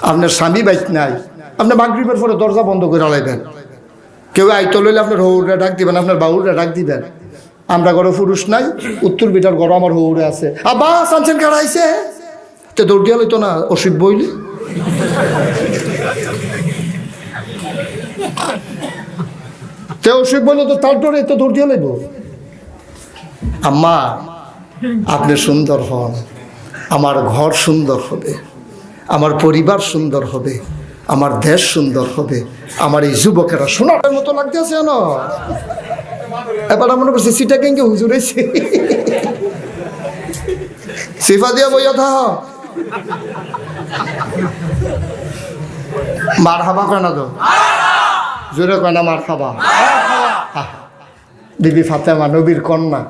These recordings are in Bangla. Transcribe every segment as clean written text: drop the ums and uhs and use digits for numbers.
আপনার স্বামী বাইক নাই, আপনি মাগরিবের পরে দরজা বন্ধ করে লাইবেন। কেউ আইতো লইলে আপনার হৌরে ডাক দিবেন, আপনার বাউরে ডাক দিবেন। আমরা ঘরে পুরুষ নাই, উত্তর বিটার ঘর আমার হৌরে আছে। আব্বা সানছেন কারাইছে, তো দৌড় দিয়া লইতো না অসিব বইলে। তে অসিব বইলে তো তার ডরে তো দৌড় দিয়া লইব। আম্মা আপনি সুন্দর হন, আমার ঘর সুন্দর হবে, আমার পরিবার সুন্দর হবে, আমার দেশ সুন্দর হবে, আমার এই যুবকেরা সোনার মতো লাগতেছে না। এবার মনে করছে সিটা কেঙ্গে হুজুর হয়েছে, সিফা দিয়া বইয়া থা মার হাবা কয় না তো, জোরে কয় না মার খাবা। বিবি ফাতেমা নবীর কন্যা,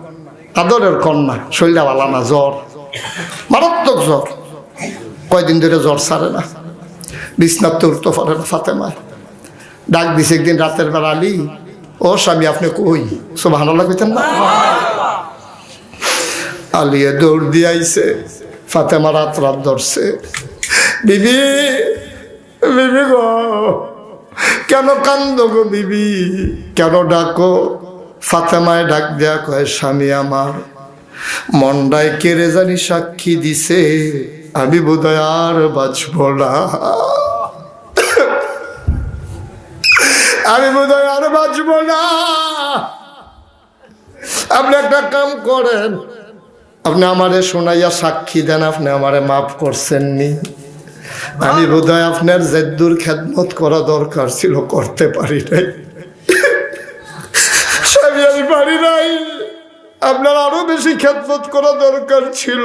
আদরের কন্যা, শৈলাওয়ালা না, জ্বর, মারাত্মক জ্বর, কয়দিন ধরে জ্বর ছাড়ে না, বিছনার তো উঠতে পারে না। ফাতেমা ডাক দিছে একদিন রাতের বেলা, আলী ও স্বামী আপনি কই? সুবহানাল্লাহ কইতেন না? আলিয়ে দৌড় দিয়ে আইছে, ফাতেমা রাত ধরছে, বিবি বিবি গো কেন কান্দো গো বিবি, কেন ডাকো? ফাতেমায় ডাক দেয়া কয়, স্বামী আমার মন্ডায় কেড়ে জানি সাক্ষী দিছে, আমি বোধহয় আর বাঁচব না, আমি বোধহয় আর বাঁচব না। আপনি একটা কাম করেন, আপনি আমারে শোনাইয়া সাক্ষী দেন আপনি আমারে মাফ করছেন নি। আমি বোধহয় আপনার জেদ্দুর খেদমত করা দরকার ছিল, করতে পারি নাই। আমি পারি নাই, আপনার আরো বেশি খেদমত করা দরকার ছিল,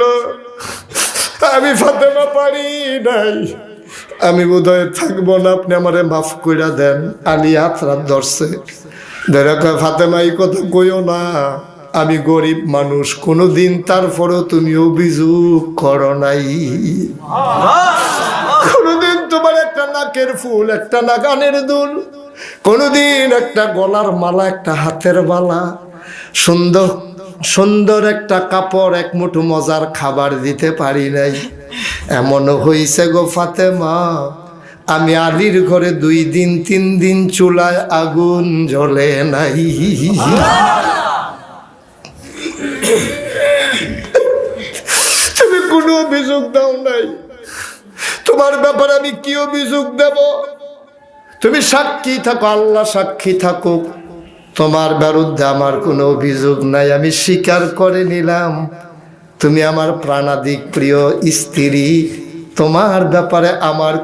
আমি ফাতেমা পারি নাই। আমি বোধহয় থাকবো না, আপনি আমারে মাফ কইরা দেন। আলী হাত রাত ধরছে, ধরে কয়, ফাতেমা এই কথা কইও না, আমি গরিব মানুষ, কোনোদিন তারপরেও তুমি অভিযোগ করো নাই, কোনোদিন তোমার একটা নাকের ফুল, একটা নাগানের দুল, কোনোদিন একটা গলার মালা, একটা হাতের বালা, সুন্দর সুন্দর একটা কাপড়, এক মুঠো মজার খাবার দিতে পারি নাই। এমন হইছে গো ফাতেমা, আমি আলীর ঘরে 2 দিন 3 দিন চুলায় আগুন জ্বলে নাই। তুমি কোনো অভিযোগ দাও নাই, তোমার ব্যাপারে আমি কি অভিযোগ দেব? তুমি সাক্ষী থাকো, আল্লাহ সাক্ষী থাকুক, তোমার বিরুদ্ধে আমার কোনো অভিযোগ নাই। আমি স্বীকার করে নিলাম তুমি আমার প্রাণাধিক প্রিয় স্ত্রী, তোমার ব্যাপারে আমার